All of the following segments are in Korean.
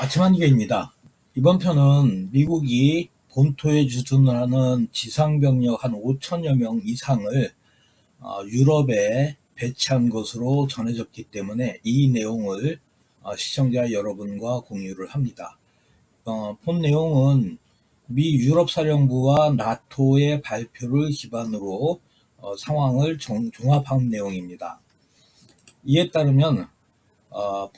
아침한개입니다. 이번 편은 미국이 본토에 주둔을 하는 지상병력 한 5천여 명 이상을 유럽에 배치한 것으로 전해졌기 때문에 이 내용을 시청자 여러분과 공유를 합니다. 본 내용은 미 유럽사령부와 나토의 발표를 기반으로 상황을 종합한 내용입니다. 이에 따르면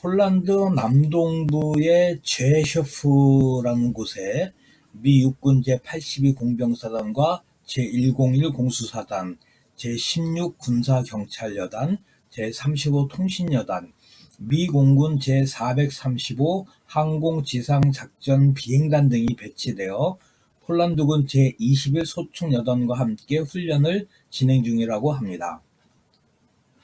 폴란드 남동부의 제셔프라는 곳에 미 육군 제82 공병사단과 제101 공수사단, 제16 군사경찰여단, 제35 통신여단, 미 공군 제435 항공지상작전 비행단 등이 배치되어 폴란드군 제21 소총여단과 함께 훈련을 진행 중이라고 합니다.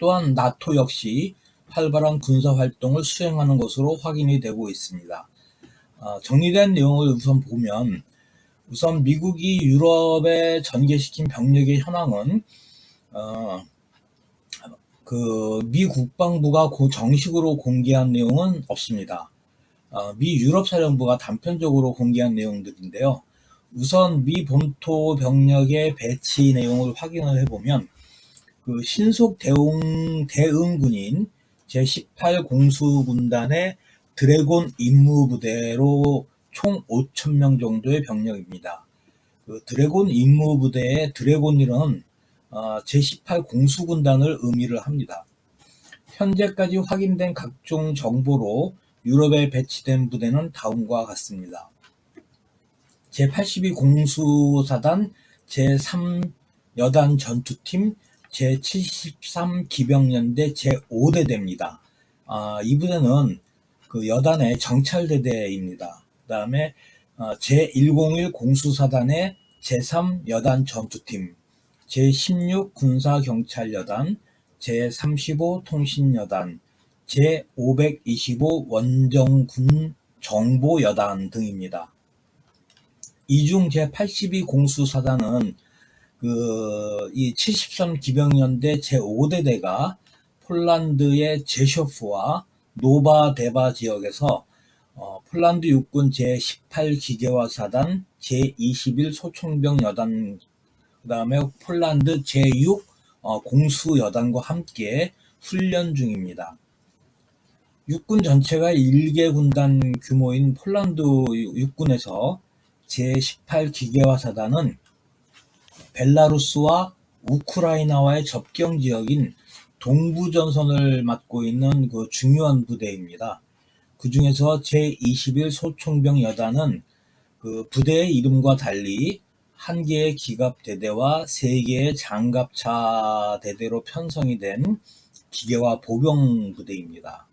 또한 나토 역시 활발한 군사활동을 수행하는 것으로 확인이 되고 있습니다. 정리된 내용을 우선 보면, 우선 미국이 유럽에 전개시킨 병력의 현황은 미 국방부가 정식으로 공개한 내용은 없습니다. 미 유럽사령부가 단편적으로 공개한 내용들인데요. 우선 미 본토 병력의 배치 내용을 확인을 해보면, 신속 대응군인 제18 공수군단의 드래곤 임무부대로 총 5,000명 정도의 병력입니다. 드래곤 임무부대의 드래곤이란 제18 공수군단을 의미를 합니다. 현재까지 확인된 각종 정보로 유럽에 배치된 부대는 다음과 같습니다. 제82 공수사단 제3여단 전투팀 제73 기병연대 제5대대입니다. 이 부대는 여단의 정찰대대입니다. 그 다음에 제101 공수사단의 제3여단 전투팀, 제16 군사경찰여단, 제35 통신여단, 제525 원정군 정보여단 등입니다. 이 중 제82 공수사단은 이 73 기병연대 제5대대가 폴란드의 제쇼프와 노바데바 지역에서 폴란드 육군 제18 기계화사단 제21 소총병 여단, 그 다음에 폴란드 제6 공수여단과 함께 훈련 중입니다. 육군 전체가 1개 군단 규모인 폴란드 육군에서 제18 기계화사단은 벨라루스와 우크라이나와의 접경 지역인 동부전선을 맡고 있는 중요한 부대입니다. 그 중에서 제21 소총병 여단은 부대의 이름과 달리 1개의 기갑대대와 3개의 장갑차 대대로 편성이 된 기계화 보병 부대입니다.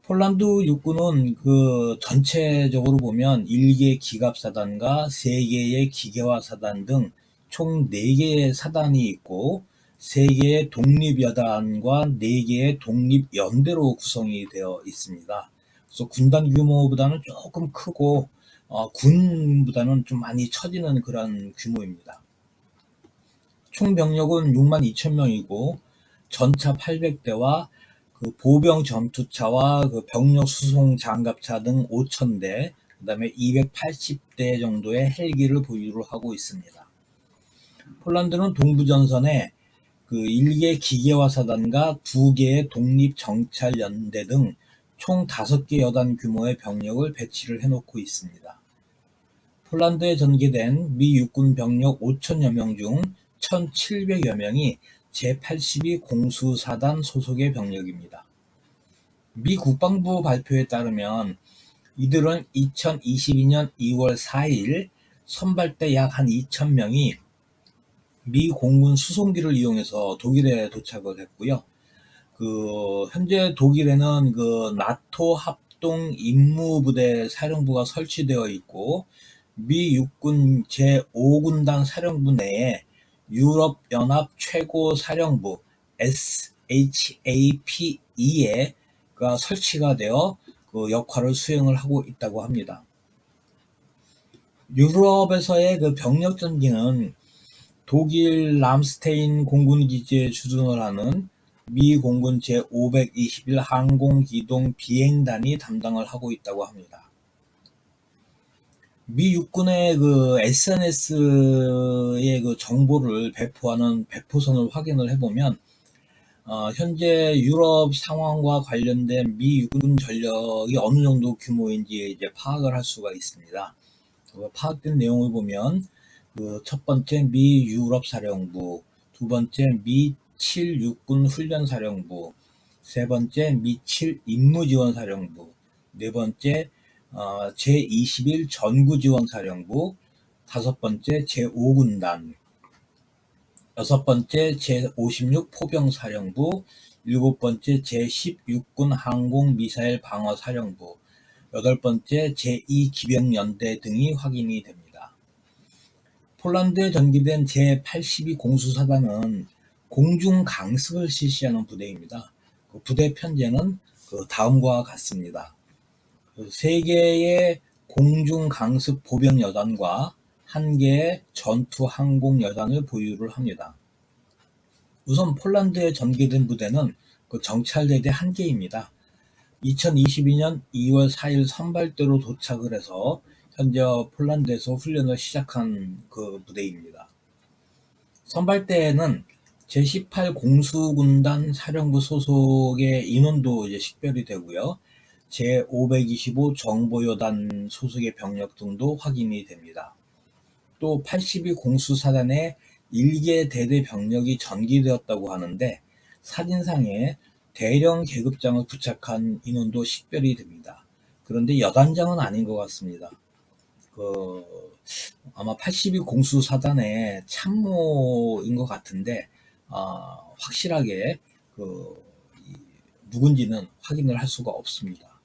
폴란드 육군은 전체적으로 보면 1개 기갑사단과 3개의 기계화사단 등 총 4개의 사단이 있고 3개의 독립여단과 4개의 독립연대로 구성이 되어 있습니다. 그래서 군단 규모보다는 조금 크고 군보다는 좀 많이 처지는 그런 규모입니다. 총 병력은 62,000명이고 전차 800대와 보병 전투차와 병력 수송 장갑차 등 5,000대, 그 다음에 280대 정도의 헬기를 보유를 하고 있습니다. 폴란드는 동부전선에 1개 기계화사단과 2개의 독립정찰연대 등 총 5개 여단 규모의 병력을 배치를 해놓고 있습니다. 폴란드에 전개된 미 육군 병력 5천여 명 중 1,700여 명이 제82 공수사단 소속의 병력입니다. 미 국방부 발표에 따르면 이들은 2022년 2월 4일 선발대 약 한 2,000명이 미 공군 수송기를 이용해서 독일에 도착을 했고요. 현재 독일에는 나토 합동 임무부대 사령부가 설치되어 있고, 미 육군 제5군단 사령부 내에 유럽연합 최고사령부 SHAPE에 설치가 되어 역할을 수행을 하고 있다고 합니다. 유럽에서의 병력 전기는 독일 람스테인 공군기지에 주둔을 하는 미 공군 제521 항공기동 비행단이 담당을 하고 있다고 합니다. 미 육군의 그 SNS의 그 정보를 배포하는 배포선을 확인을 해보면 현재 유럽 상황과 관련된 미 육군 전력이 어느 정도 규모인지 이제 파악을 할 수가 있습니다. 파악된 내용을 보면 그 첫 번째 미 유럽 사령부, 두 번째 미 7 육군 훈련 사령부, 세 번째 미 7 임무 지원 사령부, 네 번째 제21 전구 지원 사령부, 다섯 번째 제5군단, 여섯 번째 제56 포병 사령부, 일곱 번째 제16군 항공 미사일 방어 사령부, 여덟 번째 제2 기병연대 등이 확인이 됩니다. 폴란드에 전개된 제82 공수사단은 공중 강습을 실시하는 부대입니다. 그 부대 편제는 그 다음과 같습니다. 3개의 공중 강습 보병 여단과 1개의 전투 항공 여단을 보유를 합니다. 우선 폴란드에 전개된 부대는 그 정찰대대 1개입니다. 2022년 2월 4일 선발대로 도착을 해서 현재 폴란드에서 훈련을 시작한 그 부대입니다. 선발대에는 제18 공수군단 사령부 소속의 인원도 이제 식별이 되고요. 제525 정보여단 소속의 병력 등도 확인이 됩니다. 또 82 공수사단에 1개 대대 병력이 전기되었다고 하는데 사진상에 대령 계급장을 부착한 인원도 식별이 됩니다. 그런데 여단장은 아닌 것 같습니다. 아마 82 공수사단의 참모인 것 같은데 확실하게 누군지는 확인을 할 수가 없습니다.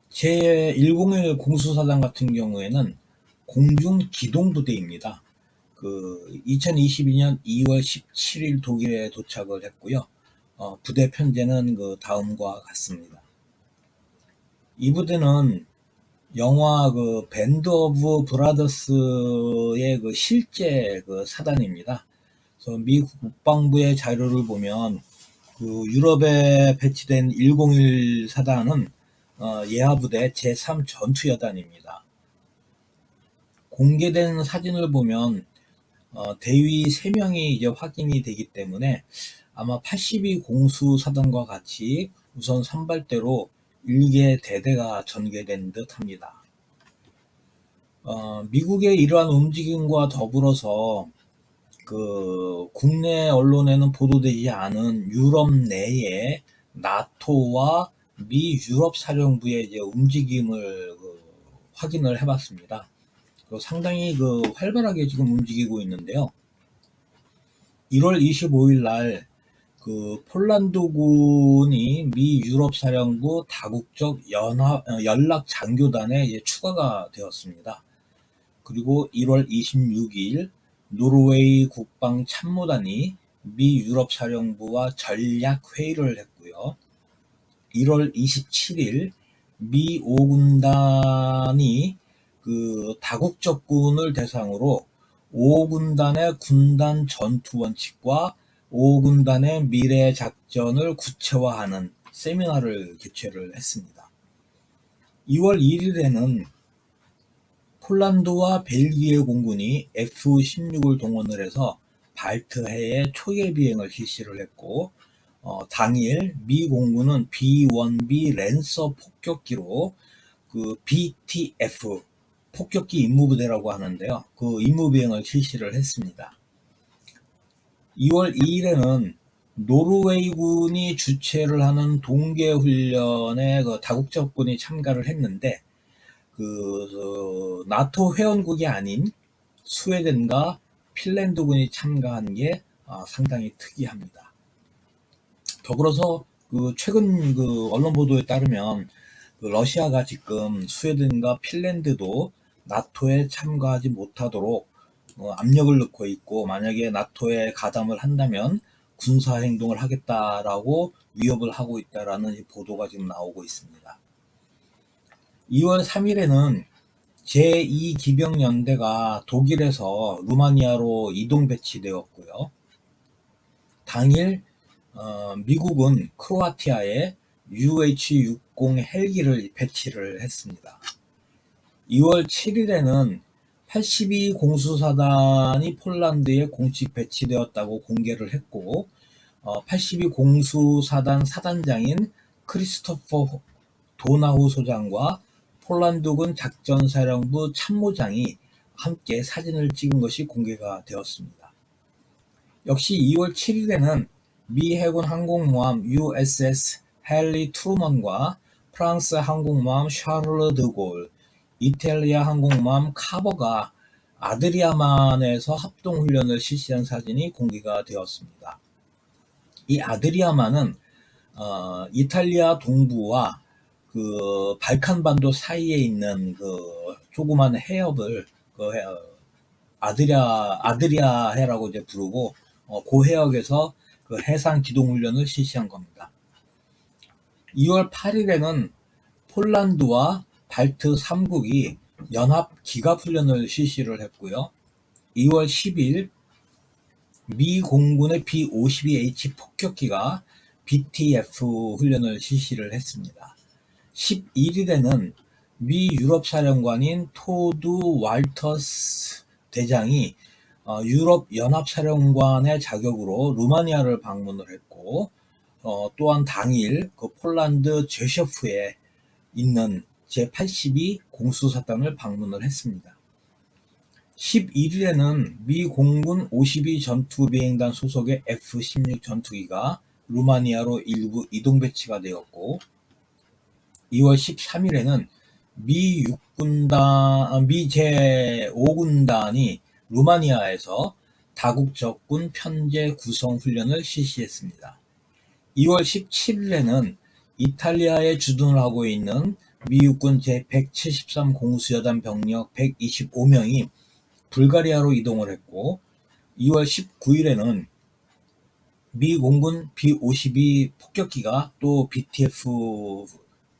제101 공수사단 같은 경우에는 공중기동부대입니다. 2022년 2월 17일 독일에 도착을 했고요. 부대 편제는 그 다음과 같습니다. 이 부대는 영화 그 밴드 오브 브라더스의 그 실제 그 사단입니다. 그래서 미 국방부의 자료를 보면 그 유럽에 배치된 101 사단은 예하부대 제3 전투여단입니다. 공개된 사진을 보면 대위 3명이 이제 확인이 되기 때문에 아마 82 공수사단과 같이 우선 선발대로 1개 대대가 전개된 듯 합니다. 미국의 이러한 움직임과 더불어서 그 국내 언론에는 보도되지 않은 유럽 내에 나토와 미 유럽 사령부의 이제 움직임을 확인을 해봤습니다. 상당히 활발하게 지금 움직이고 있는데요. 1월 25일 날 폴란드군이 미 유럽 사령부 다국적 연락 장교단에 이제 추가가 되었습니다. 그리고 1월 26일 노르웨이 국방 참모단이 미 유럽 사령부와 전략 회의를 했고요. 1월 27일 미 5군단이 다국적군을 대상으로 5군단의 군단 전투 원칙과 5군단의 미래 작전을 구체화하는 세미나를 개최를 했습니다. 2월 1일에는 폴란드와 벨기에 공군이 F-16을 동원을 해서 발트해에 초계 비행을 실시를 했고 당일 미 공군은 B-1B 랜서 폭격기로 BTF 폭격기 임무부대라고 하는데요. 그 임무비행을 실시를 했습니다. 2월 2일에는 노르웨이군이 주최를 하는 동계훈련에 다국적군이 참가를 했는데 나토 회원국이 아닌 스웨덴과 핀란드군이 참가한 게 상당히 특이합니다. 더불어서 최근 언론 보도에 따르면 러시아가 지금 스웨덴과 핀란드도 나토에 참가하지 못하도록 압력을 넣고 있고 만약에 나토에 가담을 한다면 군사행동을 하겠다라고 위협을 하고 있다라는 보도가 지금 나오고 있습니다. 2월 3일에는 제2기병연대가 독일에서 루마니아로 이동 배치되었고요. 당일 미국은 크로아티아에 UH-60 헬기를 배치를 했습니다. 2월 7일에는 82 공수사단이 폴란드에 공식 배치되었다고 공개를 했고, 82 공수사단 사단장인 크리스토퍼 도나후 소장과 폴란드군 작전사령부 참모장이 함께 사진을 찍은 것이 공개가 되었습니다. 역시 2월 7일에는 미 해군 항공모함 USS 헨리 트루먼과 프랑스 항공모함 샤를르 드골, 이탈리아 항공모함 카버가 아드리아만에서 합동훈련을 실시한 사진이 공개가 되었습니다. 이 아드리아만은 이탈리아 동부와 그 발칸반도 사이에 있는 그 조그만 해협을 아드리아 해라고 이제 부르고, 그 해역에서 그 해상 기동 훈련을 실시한 겁니다. 2월 8일에는 폴란드와 발트 3국이 연합 기갑 훈련을 실시를 했고요. 2월 10일 미 공군의 B-52H 폭격기가 BTF 훈련을 실시를 했습니다. 11일에는 미 유럽 사령관인 토드 왈터스 대장이 유럽 연합 사령관의 자격으로 루마니아를 방문을 했고, 또한 당일 그 폴란드 제셔프에 있는 제82 공수사단을 방문을 했습니다. 11일에는 미 공군 52 전투비행단 소속의 F-16 전투기가 루마니아로 일부 이동 배치가 되었고, 2월 13일에는 미 제5군단이 루마니아에서 다국 적군 편제 구성 훈련을 실시했습니다. 2월 17일에는 이탈리아에 주둔을 하고 있는 미 육군 제173 공수여단 병력 125명이 불가리아로 이동을 했고, 2월 19일에는 미 공군 B-52 폭격기가 또 BTF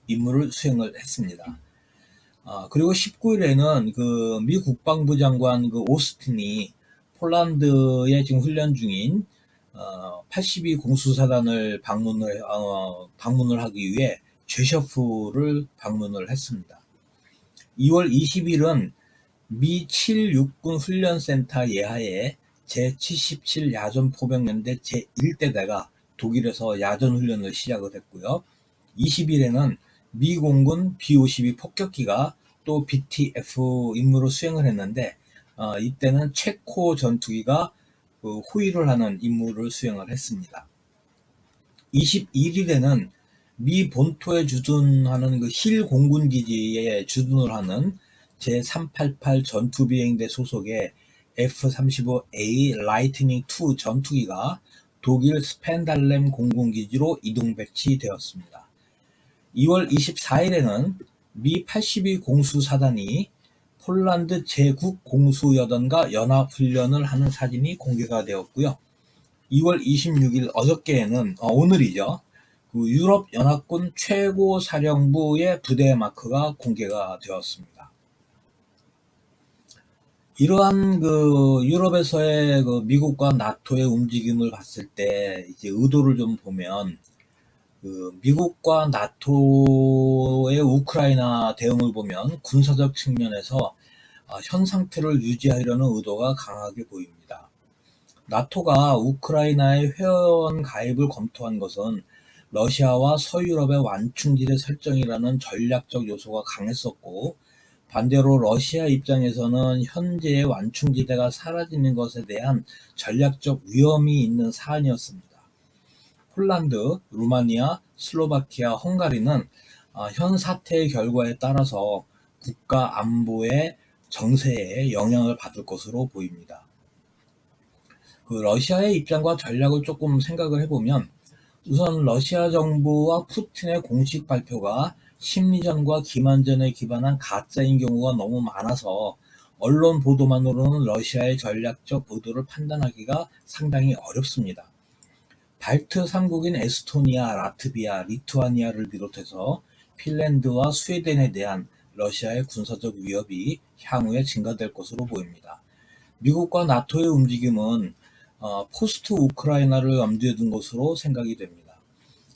임무를 수행을 했습니다. 그리고 19일에는 그 미 국방부 장관 그 오스틴이 폴란드에 지금 훈련 중인 82 공수사단을 방문을 하기 위해 제셔프를 방문을 했습니다. 2월 20일은 미 7육군 훈련센터 예하에 제77 야전포병연대 제1대대가 독일에서 야전훈련을 시작을 했고요. 20일에는 미 공군 B-52 폭격기가 또 BTF 임무를 수행을 했는데, 이때는 체코 전투기가 그 호위를 하는 임무를 수행을 했습니다. 21일에는 미 본토에 주둔하는 그 힐 공군기지에 주둔을 하는 제388 전투비행대 소속의 F-35A 라이트닝 II 전투기가 독일 스펜달렘 공군기지로 이동 배치되었습니다. 2월 24일에는 미 82 공수사단이 폴란드 제9 공수여단과 연합훈련을 하는 사진이 공개가 되었고요. 2월 26일 어저께에는 오늘이죠. 그 유럽 연합군 최고 사령부의 부대 마크가 공개가 되었습니다. 이러한 그 유럽에서의 그 미국과 나토의 움직임을 봤을 때 이제 의도를 좀 보면, 그 미국과 나토의 우크라이나 대응을 보면 군사적 측면에서 현 상태를 유지하려는 의도가 강하게 보입니다. 나토가 우크라이나의 회원 가입을 검토한 것은 러시아와 서유럽의 완충지대 설정이라는 전략적 요소가 강했었고, 반대로 러시아 입장에서는 현재의 완충지대가 사라지는 것에 대한 전략적 위험이 있는 사안이었습니다. 폴란드, 루마니아, 슬로바키아, 헝가리는 현 사태의 결과에 따라서 국가 안보의 정세에 영향을 받을 것으로 보입니다. 그 러시아의 입장과 전략을 조금 생각을 해보면, 우선 러시아 정부와 푸틴의 공식 발표가 심리전과 기만전에 기반한 가짜인 경우가 너무 많아서 언론 보도만으로는 러시아의 전략적 의도를 판단하기가 상당히 어렵습니다. 발트 3국인 에스토니아, 라트비아, 리투아니아를 비롯해서 핀란드와 스웨덴에 대한 러시아의 군사적 위협이 향후에 증가될 것으로 보입니다. 미국과 나토의 움직임은 포스트 우크라이나를 염두에 둔 것으로 생각이 됩니다.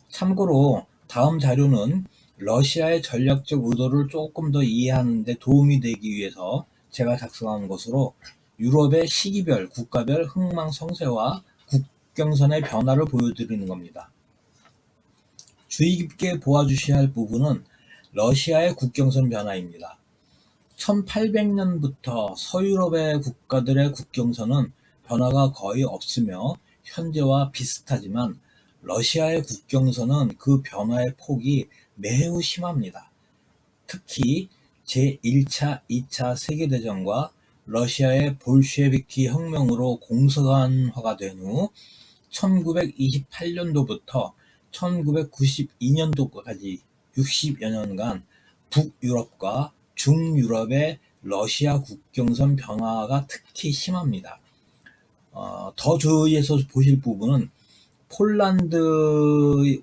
참고로 다음 자료는 러시아의 전략적 의도를 조금 더 이해하는 데 도움이 되기 위해서 제가 작성한 것으로 유럽의 시기별, 국가별 흥망성쇠와 국경선의 변화를 보여드리는 겁니다. 주의 깊게 보아주셔야 할 부분은 러시아의 국경선 변화입니다. 1800년부터 서유럽의 국가들의 국경선은 변화가 거의 없으며 현재와 비슷하지만 러시아의 국경선은 그 변화의 폭이 매우 심합니다. 특히 제1차, 2차 세계대전과 러시아의 볼셰비키 혁명으로 공산화가 된 후 1928년도부터 1992년도까지 60여 년간 북유럽과 중유럽의 러시아 국경선 변화가 특히 심합니다. 더 주의해서 보실 부분은 폴란드의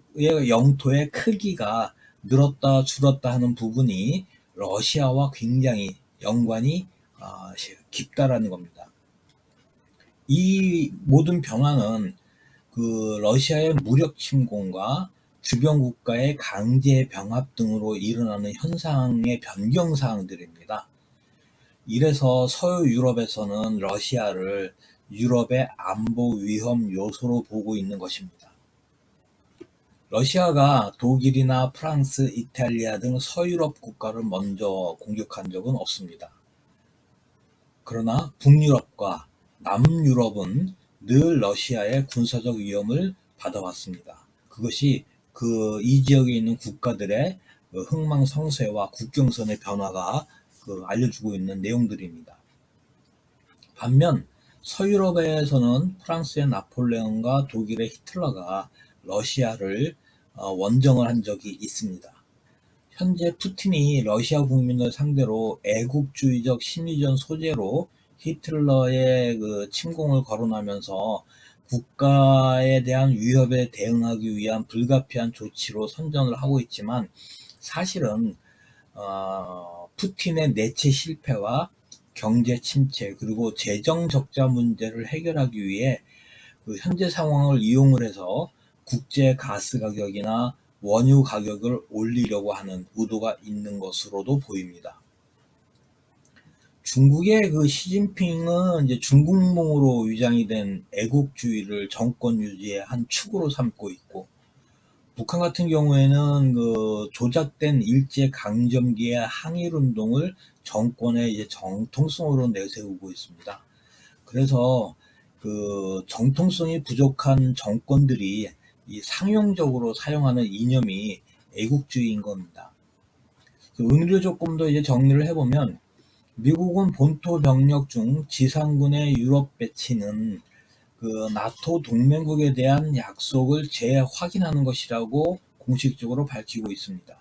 영토의 크기가 늘었다 줄었다 하는 부분이 러시아와 굉장히 연관이 깊다라는 겁니다. 이 모든 변화는 그 러시아의 무력 침공과 주변 국가의 강제 병합 등으로 일어나는 현상의 변경 사항들입니다. 이래서 서유유럽에서는 러시아를 유럽의 안보 위험 요소로 보고 있는 것입니다. 러시아가 독일이나 프랑스, 이탈리아 등 서유럽 국가를 먼저 공격한 적은 없습니다. 그러나 북유럽과 남유럽은 늘 러시아의 군사적 위험을 받아왔습니다. 그것이 이 지역에 있는 국가들의 흥망성쇠와 국경선의 변화가 알려주고 있는 내용들입니다. 반면 서유럽에서는 프랑스의 나폴레옹과 독일의 히틀러가 러시아를 원정을 한 적이 있습니다. 현재 푸틴이 러시아 국민을 상대로 애국주의적 심리전 소재로 히틀러의 침공을 거론하면서 국가에 대한 위협에 대응하기 위한 불가피한 조치로 선전을 하고 있지만 사실은 푸틴의 내치 실패와 경제 침체 그리고 재정 적자 문제를 해결하기 위해 현재 상황을 이용을 해서 국제 가스 가격이나 원유 가격을 올리려고 하는 의도가 있는 것으로도 보입니다. 중국의 시진핑은 이제 중국몽으로 위장이 된 애국주의를 정권 유지의 한 축으로 삼고 있고, 북한 같은 경우에는 조작된 일제 강점기의 항일 운동을 정권의 이제 정통성으로 내세우고 있습니다. 그래서 정통성이 부족한 정권들이 이 상용적으로 사용하는 이념이 애국주의인 겁니다. 의미를 조금 더 이제 정리를 해보면 미국은 본토 병력 중 지상군의 유럽 배치는 나토 동맹국에 대한 약속을 재확인하는 것이라고 공식적으로 밝히고 있습니다.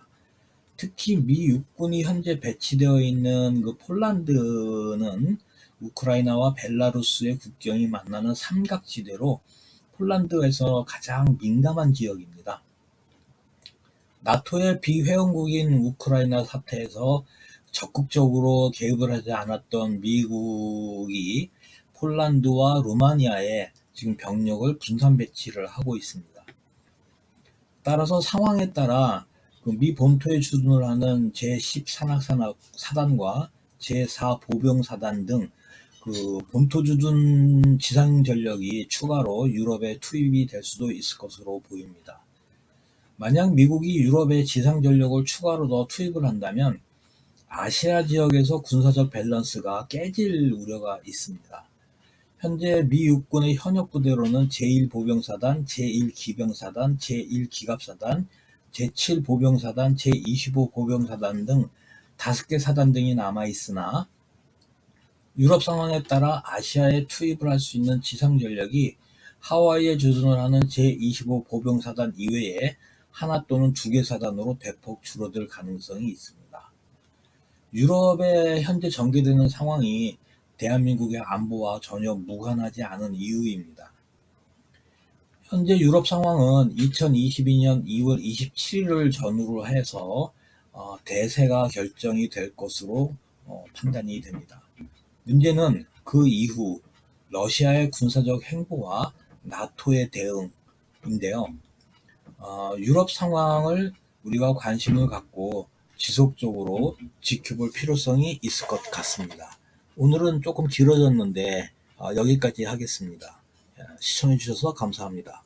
특히 미 육군이 현재 배치되어 있는 폴란드는 우크라이나와 벨라루스의 국경이 만나는 삼각지대로 폴란드에서 가장 민감한 지역입니다. 나토의 비회원국인 우크라이나 사태에서 적극적으로 개입을 하지 않았던 미국이 폴란드와 루마니아에 지금 병력을 분산 배치를 하고 있습니다. 따라서 상황에 따라 미 본토에 주둔을 하는 제10산악사단과 제4보병사단 등 본토 주둔 지상 전력이 추가로 유럽에 투입이 될 수도 있을 것으로 보입니다. 만약 미국이 유럽에 지상 전력을 추가로 더 투입을 한다면 아시아 지역에서 군사적 밸런스가 깨질 우려가 있습니다. 현재 미 육군의 현역 부대로는 제1보병사단, 제1기병사단, 제1기갑사단, 제7보병사단, 제25보병사단 등 5개 사단 등이 남아있으나 유럽 상황에 따라 아시아에 투입을 할 수 있는 지상 전력이 하와이에 주둔을 하는 제25보병사단 이외에 하나 또는 2개 사단으로 대폭 줄어들 가능성이 있습니다. 유럽에 현재 전개되는 상황이 대한민국의 안보와 전혀 무관하지 않은 이유입니다. 현재 유럽 상황은 2022년 2월 27일을 전후로 해서 대세가 결정이 될 것으로 판단이 됩니다. 문제는 그 이후 러시아의 군사적 행보와 나토의 대응인데요. 유럽 상황을 우리가 관심을 갖고 지속적으로 지켜볼 필요성이 있을 것 같습니다. 오늘은 조금 길어졌는데 여기까지 하겠습니다. 시청해 주셔서 감사합니다.